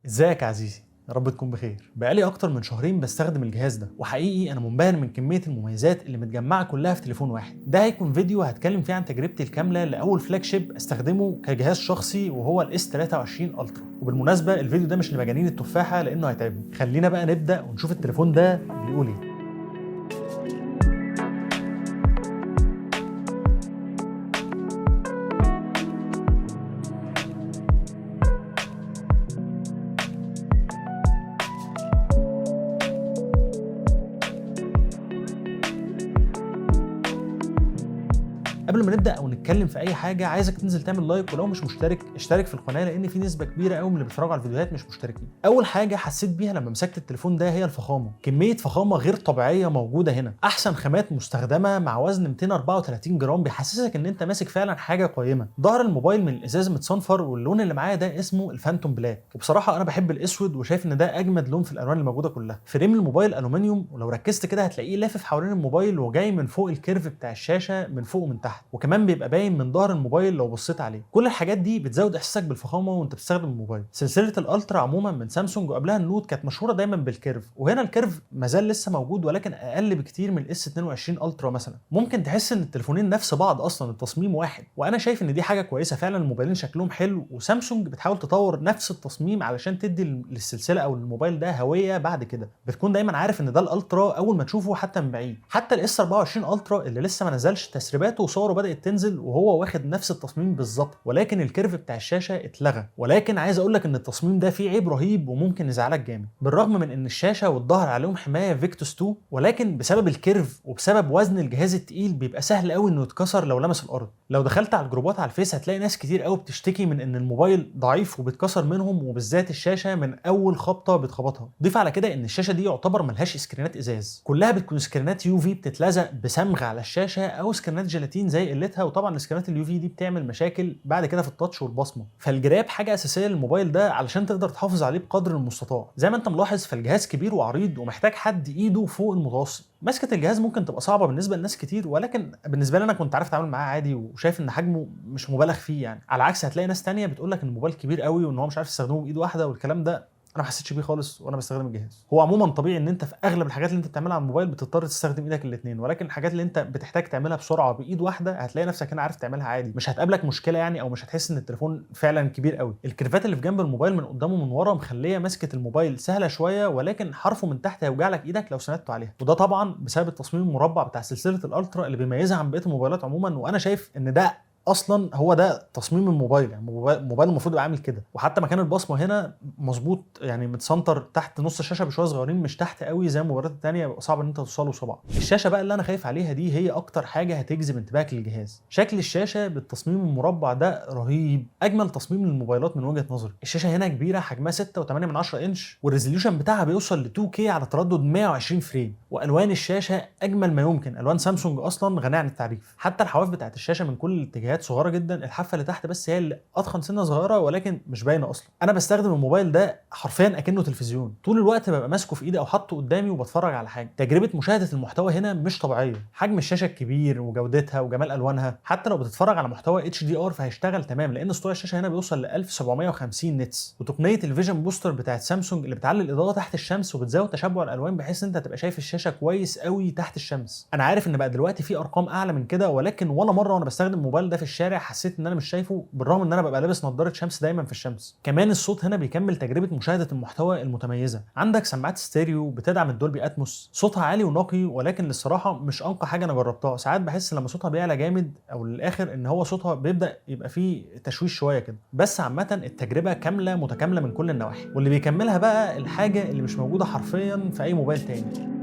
ازيك يا عزيزي؟ يا رب تكون بخير. بقالي اكتر من شهرين بستخدم الجهاز ده، وحقيقي انا منبهر من كميه المميزات اللي متجمعه كلها في تليفون واحد. ده هيكون فيديو هتكلم فيه عن تجربتي الكامله لاول فلاج شيب استخدمه كجهاز شخصي، وهو الاس 23 الترا. وبالمناسبه الفيديو ده مش لمجانين التفاحه لانه هيتعبني. خلينا بقى نبدا ونشوف التليفون ده بيقول ايه. قبل ما نبدا او نتكلم في اي حاجه، عايزك تنزل تعمل لايك، ولو مش مشترك اشترك في القناه لان في نسبه كبيره قوي من اللي بيتفرجوا على الفيديوهات مش مشتركين. اول حاجه حسيت بيها لما مسكت التليفون ده هي الفخامه. كميه فخامه غير طبيعيه موجوده هنا. احسن خامات مستخدمه مع وزن 234 جرام بيحسسك ان انت ماسك فعلا حاجه قيمه. ظهر الموبايل من الازاز متصنفر، واللون اللي معايا ده اسمه الفانتوم بلاك، وبصراحه انا بحب الاسود وشايف ان ده اجمد لون في الالوان اللي موجوده كلها. فريم الموبايل الومنيوم، ولو ركزت كده هتلاقيه لافف حوالين الموبايل وجاي من فوق الكيرف بتاع الشاشه من فوق ومن تحت، وكمان بيبقى باين من ظهر الموبايل لو بصيت عليه. كل الحاجات دي بتزود احساسك بالفخامه وانت بتستخدم الموبايل. سلسله الالترا عموما من سامسونج وقبلها النوت كانت مشهوره دايما بالكيرف، وهنا الكيرف مازال لسه موجود ولكن اقل بكتير من الاس 22 الترا مثلا. ممكن تحس ان التليفونين نفس بعض اصلا، التصميم واحد، وانا شايف ان دي حاجه كويسه فعلا. الموبايلين شكلهم حلو، وسامسونج بتحاول تطور نفس التصميم علشان تدي للسلسله او الموبايل ده هويه. بعد كده بتكون دايما عارف ان ده الالترا اول ما تشوفه حتى من بعيد. حتى الاس 24 الترا اللي لسه ما نزلش تسريباته وصوره بدات تنزل وهو واخد نفس التصميم بالظبط، ولكن الكيرف بتاع الشاشه اتلغى. ولكن عايز اقول لك ان التصميم ده فيه عيب رهيب وممكن يزعلك جامد. بالرغم من ان الشاشه والظهر عليهم حمايه فيكتوس 2، ولكن بسبب الكيرف وبسبب وزن الجهاز التقيل بيبقى سهل قوي انه يتكسر لو لمس الارض. لو دخلت على الجروبات على الفيس هتلاقي ناس كتير قوي بتشتكي من ان الموبايل ضعيف وبيتكسر منهم، وبالذات الشاشه من اول خبطه بتخبطها. ضيف على كده ان الشاشه دي يعتبر ملهاش سكرينات ازاز، كلها بتكون سكرينات يو في بتتلزق بصمغ على الشاشه او سكرينات جيلاتين زي قلتها. وطبعا السكرينات اليو في دي بتعمل مشاكل بعد كده في التاتش والبصمه. فالجراب حاجه اساسيه للموبايل ده علشان تقدر تحافظ عليه بقدر المستطاع. زي ما انت ملاحظ فالجهاز كبير وعريض ومحتاج حد ايده فوق المتوسط. مسكه الجهاز ممكن تبقى صعبه بالنسبه لناس كتير، ولكن بالنسبه لي انا كنت عارف اتعامل معاه عادي، وشايف ان حجمه مش مبالغ فيه يعني. على عكس هتلاقي ناس تانية بتقول لك ان الموبايل كبير قوي وان هو مش عارف يستخدمه بايد واحده والكلام ده. انا ما حسيتش بيه خالص وانا بستخدم الجهاز. هو عموما طبيعي ان انت في اغلب الحاجات اللي انت بتعملها على الموبايل بتضطر تستخدم ايدك الاثنين، ولكن الحاجات اللي انت بتحتاج تعملها بسرعه بايد واحده هتلاقي نفسك هنا عارف تعملها عادي. مش هتقابلك مشكله يعني، او مش هتحس ان التليفون فعلا كبير قوي. الكيرفات اللي في جنب الموبايل من قدام ومن ورا مخليه مسكه الموبايل سهله شويه، ولكن حرفه من تحت هيوجع لك ايدك لو سندته عليها. وده طبعا بسبب التصميم المربع بتاع سلسله الالترا اللي بيميزها عن بقيه الموبايلات عموما. وانا شايف ان ده اصلا هو ده تصميم الموبايل. يعني الموبايل المفروض يبقى عامل كده. وحتى مكان البصمه هنا مظبوط، يعني متسنتر تحت نص الشاشه بشويه صغيرين، مش تحت قوي زي الموبايلات الثانيه بيبقى صعب ان انت توصله صبعك. الشاشه بقى اللي انا خايف عليها دي هي اكتر حاجه هتجذب انتباهك للجهاز. شكل الشاشه بالتصميم المربع ده رهيب، اجمل تصميم للموبايلات من وجهه نظري. الشاشه هنا كبيره، حجمها 6.8 انش، والريزوليوشن بتاعها بيوصل ل 2K على تردد 120 فريم. والوان الشاشه اجمل ما يمكن. الوان سامسونج اصلا غنيه عن التعريف. حتى الحواف بتاعت الشاشه من كل الاتجاهات صغيره جدا. الحافه اللي تحت بس هي اللي اتخن سنه صغيره ولكن مش باينه اصلا. انا بستخدم الموبايل ده حرفيا اكنه تلفزيون. طول الوقت ببقى ماسكه في ايدي او حاطه قدامي وبتفرج على حاجه. تجربه مشاهده المحتوى هنا مش طبيعيه. حجم الشاشه الكبير وجودتها وجمال الوانها، حتى لو بتتفرج على محتوى HDR فهيشتغل تمام، لان سطوع الشاشه هنا بيوصل ل 1750 نتس. وتقنيه الفيجن بوستر بتاعت سامسونج اللي بتعلي الاضاءه تحت الشمس وبتزود تشبع الالوان بحيث ان انت تبقى شايف الشاشه كويس قوي تحت الشمس. انا عارف ان بقى دلوقتي في ارقام اعلى من كده، ولكن ولا مره وانا بستخدم الموبايل ده في الشارع حسيت ان انا مش شايفه، بالرغم ان انا ببقى لابس نظاره شمس دايما في الشمس. كمان الصوت هنا بيكمل تجربه مشاهده المحتوى المتميزه. عندك سماعات ستيريو بتدعم الدولبي اتموس، صوتها عالي ونقي، ولكن الصراحه مش انقى حاجه انا جربتها. ساعات بحس لما صوتها بيعلى جامد او للاخر ان هو صوتها بيبدا يبقى فيه تشويش شويه كده. بس عامه التجربه كامله متكامله من كل النواحي، واللي بيكملها بقى الحاجه اللي مش موجوده حرفيا في اي موبايل تاني.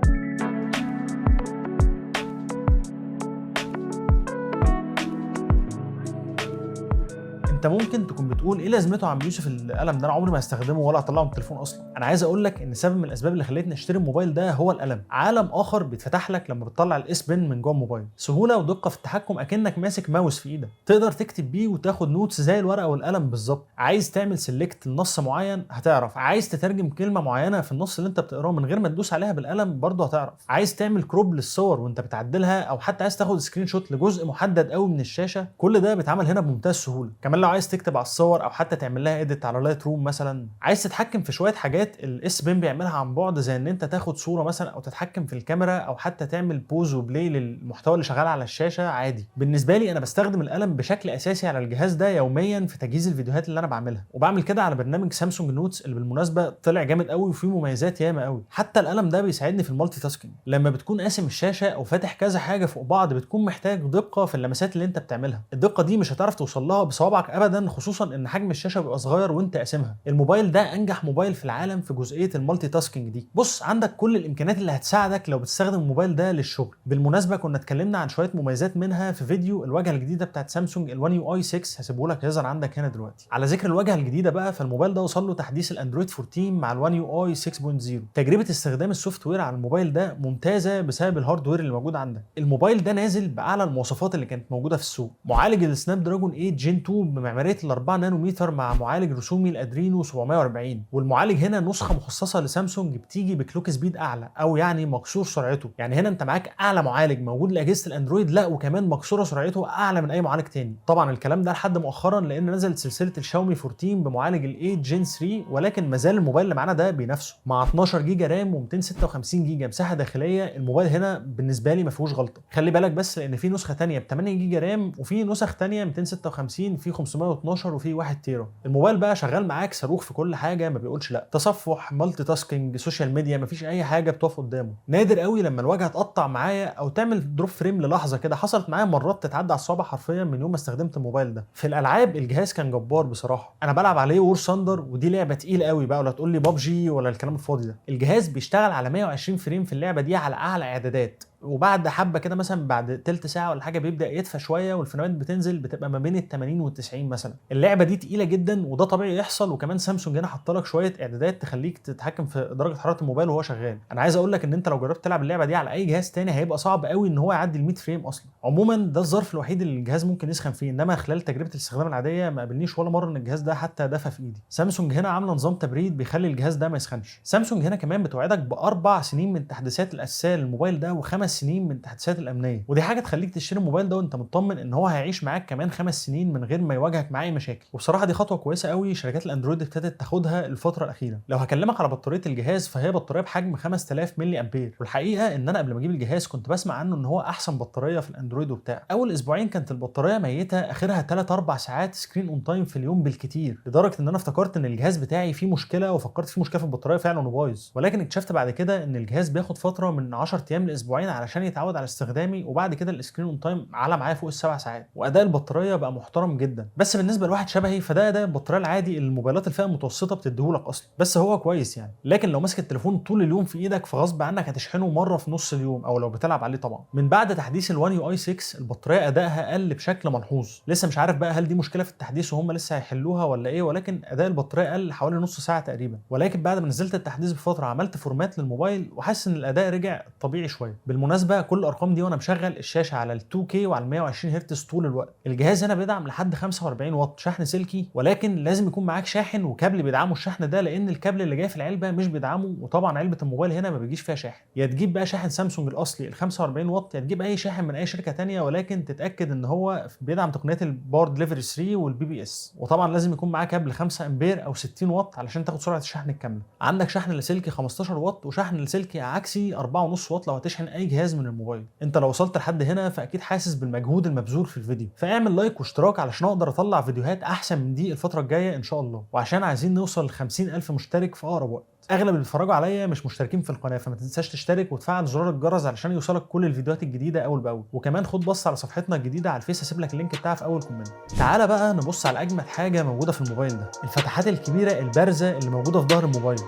انت ممكن تكون بتقول ايه لازمته يا عم يوسف القلم ده؟ انا عمري ما هستخدمه ولا اطلعه من التليفون اصلا. انا عايز اقول لك ان سبب من الاسباب اللي خلتني اشتري الموبايل ده هو القلم. عالم اخر بيتفتح لك لما بتطلع الاس بن من جوه الموبايل. سهوله ودقه في التحكم اكنك ماسك ماوس في ايدك. تقدر تكتب بيه وتاخد نوتس زي الورقه والقلم بالظبط. عايز تعمل سيلكت لنص معين هتعرف. عايز تترجم كلمه معينه في النص اللي انت بتقراه من غير ما تدوس عليها بالقلم برضه هتعرف. عايز تعمل كروب للصور وانت بتعدلها، او حتى عايز تاخد سكرين شوت لجزء محدد قوي من الشاشه، كل ده بيتعمل هنا بمنتهى السهوله. كمان لو عايز تكتب على الصور او حتى تعمل لها اديت على لايت روم مثلا، عايز تتحكم في شويه حاجات الاس بين بيعملها عن بعد، زي ان انت تاخد صوره مثلا او تتحكم في الكاميرا او حتى تعمل بوز وبلاي للمحتوى اللي شغال على الشاشه عادي. بالنسبه لي انا بستخدم القلم بشكل اساسي على الجهاز ده يوميا في تجهيز الفيديوهات اللي انا بعملها، وبعمل كده على برنامج سامسونج نوتس اللي بالمناسبه طلع جامد قوي وفيه مميزات ياما قوي. حتى القلم ده بيساعدني في المالتي تاسكينج، لما بتكون قاسم الشاشه او فاتح كذا حاجه فوق بعض بتكون محتاج دقه في اللمسات اللي انت بتعملها. الدقه دي مش هتعرف توصل لها بصوابعك ابدا، خصوصا ان حجم الشاشه بيبقى صغير وانت قاسمها. الموبايل ده انجح موبايل في العالم في جزئيه المالتي تاسكينج دي. بص، عندك كل الامكانيات اللي هتساعدك لو بتستخدم الموبايل ده للشغل. بالمناسبه كنا اتكلمنا عن شويه مميزات منها في فيديو الواجهه الجديده بتاعت سامسونج ال1 يو اي 6، هسيبه لك يظهر عندك هنا دلوقتي. على ذكر الواجهه الجديده بقى، فالموبايل ده وصل له تحديث الاندرويد 14 مع ال1 يو اي 6.0. تجربه استخدام السوفت وير على الموبايل ده ممتازه بسبب الهاردوير اللي موجود عندك. الموبايل ده نازل باعلى المواصفات اللي كانت موجوده في السوق. معالج السناب دراجون 8 جين 2 بمعماريه ال4 نانومتر مع معالج رسومي الادرينو 740. والمعالج هنا نسخه مخصصه لسامسونج بتيجي بكلوك سبيد اعلى، او يعني مكسور سرعته. يعني هنا انت معاك اعلى معالج موجود لاجهزه الاندرويد، لا وكمان مكسوره سرعته اعلى من اي معالج تاني. طبعا الكلام ده لحد مؤخرا لان نزلت سلسله الشاومي 14 بمعالج ال8 جين 3، ولكن مازال الموبايل اللي معانا ده بينافسه مع 12 جيجا رام و256 جيجا مساحه داخليه. الموبايل هنا بالنسبه لي ما فيهوش غلطه. خلي بالك بس لان في نسخه ثانيه ب 8 جيجا رام، وفي نسخ ثانيه 256، في 512 وفي 1 تيرا. الموبايل بقى شغال معاك صاروخ في كل حاجه، ما بيقولش لا. تصفح، مالتي تاسكينج، سوشيال ميديا، مفيش اي حاجه بتقف قدامه. نادر قوي لما الواجهه تقطع معايا او تعمل دروب فريم للحظه كده، حصلت معايا مرات تتعدى على الصوابع حرفيا من يوم ما استخدمت الموبايل ده. في الالعاب الجهاز كان جبار بصراحه. انا بلعب عليه وور ثاندر، ودي لعبه تقيله قوي بقى، ولا تقول لي بابجي ولا الكلام الفاضي ده. الجهاز بيشتغل على 120 فريم في اللعبه دي على اعلى اعدادات، وبعد حبه كده مثلا بعد تلت ساعه ولا حاجه بيبدا يدفى شويه، والفريمات بتنزل بتبقى ما بين ال 80 وال 90 مثلا. اللعبه دي تقيله جدا وده طبيعي يحصل، وكمان سامسونج هنا حاطه لك شويه اعدادات تخليك تتحكم في درجه حراره الموبايل وهو شغال. انا عايز اقول لك ان انت لو جربت تلعب اللعبه دي على اي جهاز تاني هيبقى صعب قوي ان هو يعدي ال 100 فريم اصلا. عموما ده الظرف الوحيد اللي الجهاز ممكن يسخن فيه، انما خلال تجربه الاستخدام العاديه ما قابلنيش ولا مره ان الجهاز ده حتى دفى في ايدي. سامسونج هنا عامله نظام تبريد بيخلي الجهاز ده ما يسخنش. سامسونج هنا كمان بتوعدك ب4 سنين من التحديثات الاساسيه للموبايل ده و5 سنين من التحديثات الامنيه، ودي حاجه تخليك تشتري الموبايل ده وانت مطمن ان هو هيعيش معاك كمان 5 سنين من غير ما يواجهك مع اي مشاكل. وبصراحه دي خطوه كويسه قوي شركات الاندرويد ابتدت تاخدها الفتره الاخيره. لو هكلمك على بطاريه الجهاز فهي بطاريه بحجم 5000 ملي امبير، والحقيقه ان انا قبل ما اجيب الجهاز كنت بسمع عنه ان هو احسن بطاريه في الاندرويد وبتاع. اول اسبوعين كانت البطاريه ميته اخرها 3 4 ساعات سكرين اون تايم في اليوم بالكتير، لدرجه ان انا افتكرت ان الجهاز بتاعي فيه مشكله، وفكرت فيه مشكله في البطاريه فعلا وبايظ. ولكن اكتشفت بعد كده ان الجهاز بياخد فتره من 10 ايام لاسبوعين علشان يتعود على استخدامي، وبعد كده السكرين اون تايم على معايا فوق ال7 ساعات، واداء البطاريه بقى محترم جدا. بس بالنسبه لواحد شبهي فده اداء البطاريه العادي اللي الموبايلات الفئه المتوسطه بتديهولك اصلا، بس هو كويس يعني. لكن لو ماسك التليفون طول اليوم في ايدك فغصب عنك هتشحنه مره في نص اليوم، او لو بتلعب عليه طبعا. من بعد تحديث ال1 يو اي 6 البطاريه ادائها قل بشكل ملحوظ. لسه مش عارف بقى هل دي مشكله في التحديث وهم لسه هيحلوها ولا ايه، ولكن اداء البطاريه قل حوالي نص ساعه تقريبا. ولكن بعد ما نزلت التحديث بفتره عملت فورمات للموبايل وحاسس ان الاداء رجع طبيعي شويه. بالمناسبه كل الارقام دي وانا مشغل الشاشه على ال2K وعلى 120 هرتز طول الوقت. الجهاز هنا بيدعم لحد 45 واط شحن سلكي، ولكن لازم يكون معاك شاحن وكابل بيدعموا الشحن ده، لان الكابل اللي جاي في العلبه مش بيدعمه، وطبعا علبه الموبايل هنا ما بيجيش فيها شاحن. يا تجيب بقى شاحن سامسونج الاصلي ال 45 واط، يا تجيب اي شاحن من اي شركه ثانيه، ولكن تتاكد ان هو بيدعم تقنيات الباور دليفري 3 والبي بي اس. وطبعا لازم يكون معاه كابل 5 امبير او 60 واط علشان تاخد سرعه الشحن الكامله. عندك شحن لاسلكي 15 واط وشحن لاسلكي عكسي 4.5 واط لو هتشحن اي جهاز من الموبايل. انت لو وصلت لحد هنا فاكيد حاسس بالمجهود المبذول في الفيديو، فاعمل لايك واشتراك علشان اقدر اطلع فيديوهات احسن من دي الفتره الجايه ان شاء الله، وعشان عايزين نوصل ل 50,000 مشترك في اقرب وقت. اغلب اللي بيتفرجوا عليا مش مشتركين في القناه، فما تنساش تشترك وتفعل زرار الجرس علشان يوصلك كل الفيديوهات الجديده اول باول. وكمان خد بص على صفحتنا الجديده على الفيس، هسيب لك اللينك بتاعها في اول كومنت. تعالى بقى نبص على اجمد حاجه موجوده في الموبايل ده، الفتحات الكبيره البارزه اللي موجوده في ظهر الموبايل.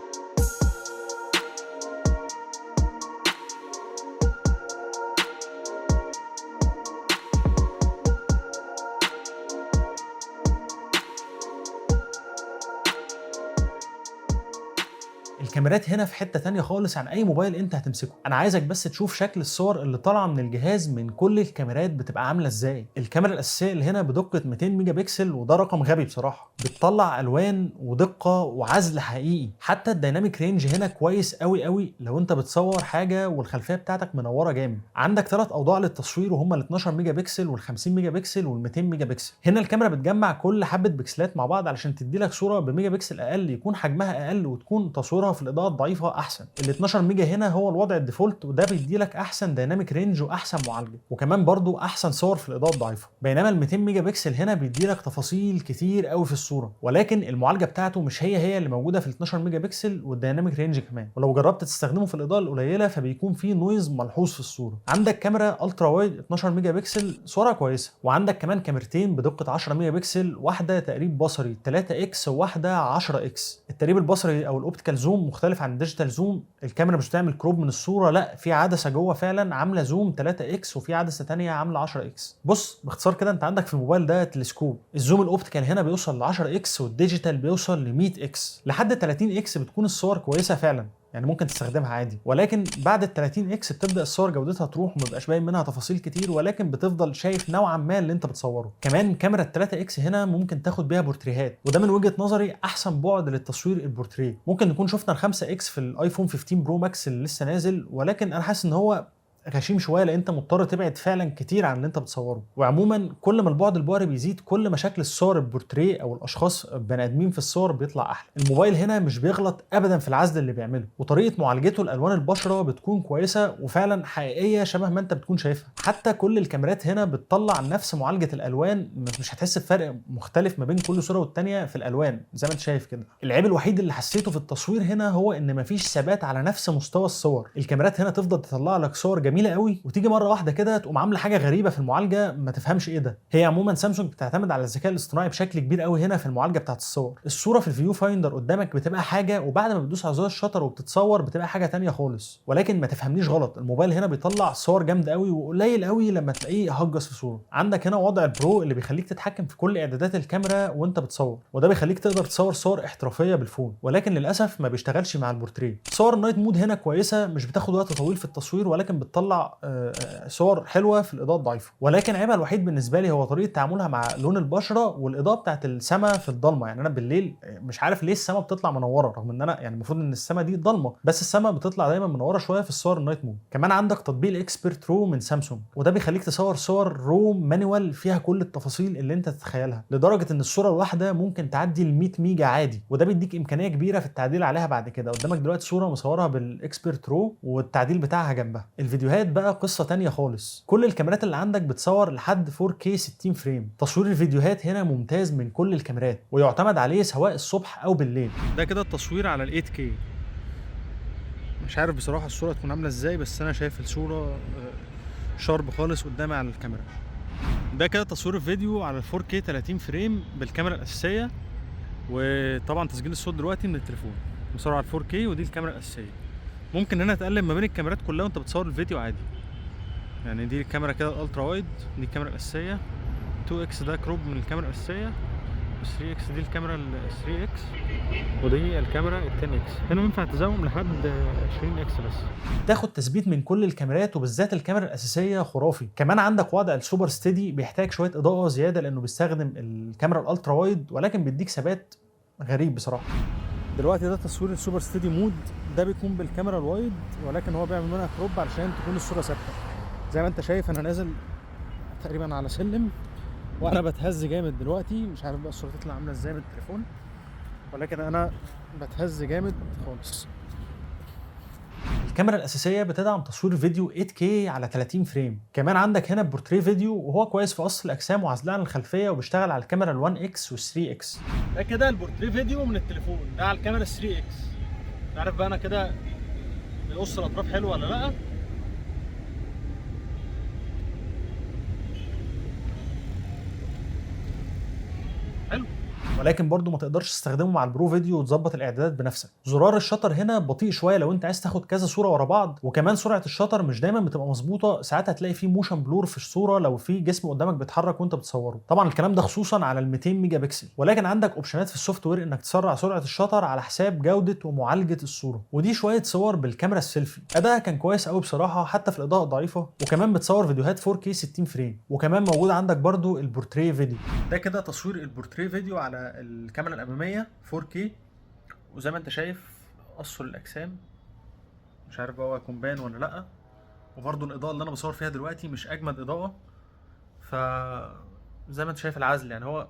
الكاميرات هنا في حته تانية خالص عن اي موبايل انت هتمسكه. انا عايزك بس تشوف شكل الصور اللي طالعه من الجهاز من كل الكاميرات بتبقى عامله ازاي. الكاميرا الاساسيه اللي هنا بدقه 200 ميجا بكسل، وده رقم غبي بصراحه، بتطلع الوان ودقه وعزل حقيقي. حتى الديناميك رينج هنا كويس قوي قوي لو انت بتصور حاجه والخلفيه بتاعتك منوره جامد. عندك 3 اوضاع للتصوير وهم ال 12 ميجا بكسل وال 50 ميجا بكسل وال 200 ميجا بكسل. هنا الكاميرا بتجمع كل حبه بكسلات مع بعض علشان تدي لك صوره بميجا بكسل اقل، يكون حجمها اقل وتكون تصويرها في الاضاءه الضعيفه احسن. ال 12 ميجا هنا هو الوضع الديفولت، وده بيدي لك احسن ديناميك رينج واحسن معالجه، وكمان برضو احسن صور في الاضاءه الضعيفه. بينما ال 200 ميجا بكسل هنا بيدي لك تفاصيل كتير قوي في الصوره، ولكن المعالجه بتاعته مش هي اللي موجوده في ال 12 ميجا بكسل والديناميك رينج كمان. ولو جربت تستخدمه في الاضاءه القليله فبيكون فيه نويز ملحوظ في الصوره. عندك كاميرا الترا وايد 12 ميجا بكسل صورها كويسه، وعندك كمان كاميرتين بدقه 10 ميجا بكسل، واحده تقريب بصري 3 اكس وواحده 10 اكس. التقريب البصري او الاوبتيكال زوم مختلف عن الديجيتال زوم. الكاميرا مش بتعمل كروب من الصوره، لا، في عدسه جوه فعلا عامله زوم 3 اكس، وفي عدسه ثانيه عامله 10 اكس. بص باختصار كده، انت عندك في الموبايل ده تلسكوب. الزوم الاوبتيكال هنا بيوصل ل 10 اكس، والديجيتال بيوصل ل 100 اكس. لحد 30 اكس بتكون الصور كويسه فعلا، يعني ممكن تستخدمها عادي، ولكن بعد ال 30 اكس بتبدا الصور جودتها تروح وما بيبقاش باين منها تفاصيل كتير، ولكن بتفضل شايف نوعا ما اللي انت بتصوره. كمان كاميرا ال 3 اكس هنا ممكن تاخد بيها بورتريهات، وده من وجهه نظري احسن بعد للتصوير البورتريه. ممكن نكون شفنا ال 5 اكس في الايفون 15 برو ماكس اللي لسه نازل، ولكن انا حاسس ان هو غشيم شويه، لان انت مضطر تبعد فعلا كتير عن اللي انت بتصوره. وعموما كل ما البعد البؤري بيزيد، كل ما شكل الصور البورتريه او الاشخاص بني ادمين في الصور بيطلع احلى. الموبايل هنا مش بيغلط ابدا في العزل اللي بيعمله، وطريقه معالجته لالوان البشره بتكون كويسه وفعلا حقيقيه شبه ما انت بتكون شايفها. حتى كل الكاميرات هنا بتطلع نفس معالجه الالوان، مش هتحس بفرق مختلف ما بين كل صوره والتانيه في الالوان زي ما انت شايف كده. العيب الوحيد اللي حسيته في التصوير هنا هو ان مفيش ثبات على نفس مستوى الصور. الكاميرات هنا تفضل تطلع لك صور جميله قوي، وتيجي مره واحده كده تقوم عامله حاجه غريبه في المعالجه ما تفهمش ايه ده. هي عموما سامسونج بتعتمد على الذكاء الاصطناعي بشكل كبير قوي هنا في المعالجه بتاعت الصور. الصوره في الفيو فايندر قدامك بتبقى حاجه، وبعد ما بتدوس على زر الشطر وبتتصور بتبقى حاجه تانية خالص. ولكن ما تفهمنيش غلط، الموبايل هنا بيطلع صور جامده قوي، وقليل قوي لما تلاقيه هجس في صوره. عندك هنا وضع البرو اللي بيخليك تتحكم في كل اعدادات الكاميرا وانت بتصور، وده بيخليك تقدر تصور صور احترافيه بالفون، ولكن للاسف ما بيشتغلش مع البورتريه. صور النايت مود هنا كويسه، مش بتاخد وقت طويل في التصوير، ولكن بتطلع صور حلوه في الاضاءه الضعيفه. ولكن عيبها الوحيد بالنسبه لي هو طريقه تعاملها مع لون البشره والاضاءه بتاعت السماء في الضلمه. يعني انا بالليل مش عارف ليه السماء بتطلع منوره، رغم ان انا يعني المفروض ان السماء دي ضلمه، بس السماء بتطلع دايما منوره شويه في الصور النايت مود. كمان عندك تطبيق اكسبرت رو من سامسونج، وده بيخليك تصور صور رو مانوال فيها كل التفاصيل اللي انت تتخيلها، لدرجه ان الصوره الواحده ممكن تعدي ال 100 ميجا عادي، وده بيديك امكانيه كبيره في التعديل عليها بعد كده. قدامك دلوقتي صوره مصورها بالاكسبرت رو والتعديل بتاعها جنبها. الفيديوهات بقى قصه تانية خالص، كل الكاميرات اللي عندك بتصور لحد 4K 60 فريم. تصوير الفيديوهات هنا ممتاز من كل الكاميرات، ويعتمد عليه سواء الصبح او بالليل. ده كده التصوير على ال 8K. مش عارف بصراحه الصوره تكون عامله ازاي، بس انا شايف الصوره شارب خالص قدامي على الكاميرا. ده كده تصوير الفيديو على ال 4K 30 فريم بالكاميرا الاساسيه، وطبعا تسجيل الصوت دلوقتي من التليفون مصور على 4K، ودي الكاميرا الاساسيه. ممكن هنا تقلب ما بين الكاميرات كلها وانت بتصور الفيديو عادي. يعني دي الكاميرا كده الالترا وايد، دي الكاميرا الاساسيه. 2 اكس ده كروب من الكاميرا الاساسيه، و 3 اكس دي الكاميرا ال 3 اكس، ودي الكاميرا ال 10 اكس. هنا ينفع تزوم لحد 20 اكس بس. تاخد تثبيت من كل الكاميرات، وبالذات الكاميرا الاساسيه خرافي. كمان عندك وضع السوبر ستيدي، بيحتاج شويه اضاءه زياده لانه بيستخدم الكاميرا الالترا وايد، ولكن بيديك ثبات غريب بصراحه. دلوقتي ده تصوير السوبر ستيدي مود، ده بيكون بالكاميرا الوايد، ولكن هو بيعمل منها كروب علشان تكون الصوره ثابته. زي ما انت شايف انا نازل تقريبا على سلم، وانا بتهز جامد دلوقتي. مش عارف بقى الصوره تطلع عامله ازاي بالتليفون، ولكن انا بتهز جامد خالص. الكاميرا الاساسيه بتدعم تصوير فيديو 8K على 30 فريم. كمان عندك هنا بورتريه فيديو، وهو كويس في قص الاجسام وعزلها عن الخلفيه، وبيشتغل على الكاميرا ال1 اكس وال3 اكس. ده كده البورتريه فيديو من التليفون، ده على الكاميرا 3 اكس. مش عارف بقى انا كده بيقص الاطراف حلو ولا لا. حلو، ولكن برضو ما تقدرش تستخدمه مع البرو فيديو وتظبط الاعدادات بنفسك. زرار الشطر هنا بطيء شويه لو انت عايز تاخد كذا صوره ورا بعض، وكمان سرعه الشطر مش دايما بتبقى مظبوطه، ساعات هتلاقي فيه موشن بلور في الصوره لو في جسم قدامك بيتحرك وانت بتصوره. طبعا الكلام ده خصوصا على ال 200 ميجا بكسل، ولكن عندك اوبشنات في السوفت وير انك تسرع سرعه الشطر على حساب جوده ومعالجه الصوره. ودي شويه صور بالكاميرا السيلفي، ادائها كان كويس قوي بصراحه حتى في الاضاءه الضعيفه، وكمان بتصور فيديوهات 4K 60 فريم. وكمان موجود عندك برضو البورتريه فيديو، ده كده تصوير البورتريه فيديو على الكاميرا الاماميه 4K. وزي ما انت شايف قصر الاجسام، مش عارف بقى هو هيكون باين ولا لا. وبرضو الاضاءه اللي انا بصور فيها دلوقتي مش اجمد اضاءه، ف زي ما انت شايف العزل يعني هو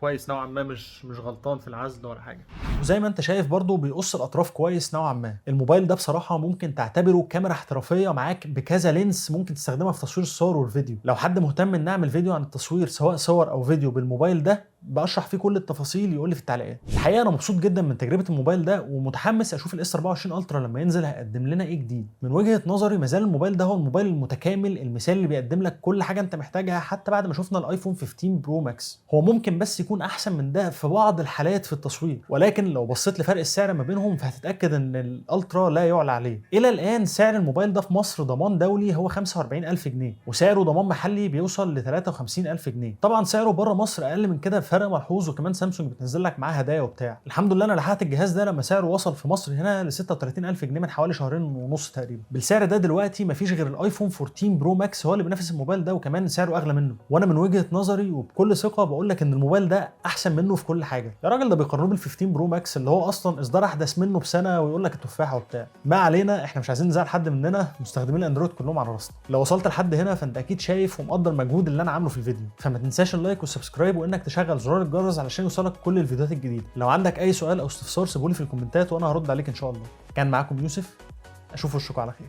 كويس نوعا ما، مش غلطان في العزل ولا حاجه. وزي ما انت شايف برضو بيقص الاطراف كويس نوعا ما. الموبايل ده بصراحه ممكن تعتبره كاميرا احترافيه معاك بكذا لينس ممكن تستخدمها في تصوير الصور والفيديو. لو حد مهتم ان نعمل فيديو عن التصوير سواء صور او فيديو بالموبايل ده بشرح فيه كل التفاصيل يقول لي في التعليقات. الحقيقه انا مبسوط جدا من تجربه الموبايل ده، ومتحمس اشوف الاس 24 الترا لما ينزل هيقدم لنا ايه جديد. من وجهه نظري مازال الموبايل ده هو الموبايل المتكامل المثالي اللي بيقدم لك كل حاجه انت محتاجها، حتى بعد ما شفنا الايفون 15 برو ماكس. هو ممكن بس يكون احسن من ده في بعض الحالات في التصوير، ولكن لو بصيت لفرق السعر ما بينهم فهتتاكد ان الالترا لا يعلى عليه. الى الان سعر الموبايل ده في مصر ضمان دولي هو 45000 جنيه، وسعره ضمان محلي بيوصل ل 53000 جنيه. طبعا سعره بره مصر اقل من كده بفرق ملحوظ، وكمان سامسونج بتنزل لك معاه هدايا وبتاع. الحمد لله انا لحقت الجهاز ده لما سعره وصل في مصر هنا ل 36000 جنيه من حوالي شهرين ونص تقريبا. بالسعر ده دلوقتي مفيش غير الايفون 14 برو ماكس هو اللي بينافس الموبايل ده، وكمان سعره اغلى منه. وانا من وجهه نظري وبكل ثقه بقول لك ان الموبايل ده احسن منه في كل حاجه. يا راجل ده بيقارنوه بال 15 برو ماكس اللي هو اصلا اصدار احدث منه بسنه، ويقول لك التفاحه وبتاع. ما علينا، احنا مش عايزين نزعل حد مننا، مستخدمين الاندرويد كلهم على راسنا. لو وصلت لحد هنا فانت اكيد شايف ومقدر المجهود اللي انا عامله في الفيديو، فما تنساش اللايك والسبسكرايب وانك تشغل زرار الجرس علشان يوصلك كل الفيديوهات الجديده. لو عندك اي سؤال او استفسار سيبولي في الكومنتات وانا هرد عليك ان شاء الله. كان معاكم يوسف، اشوف وشكم على خير،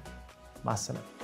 مع السلامه.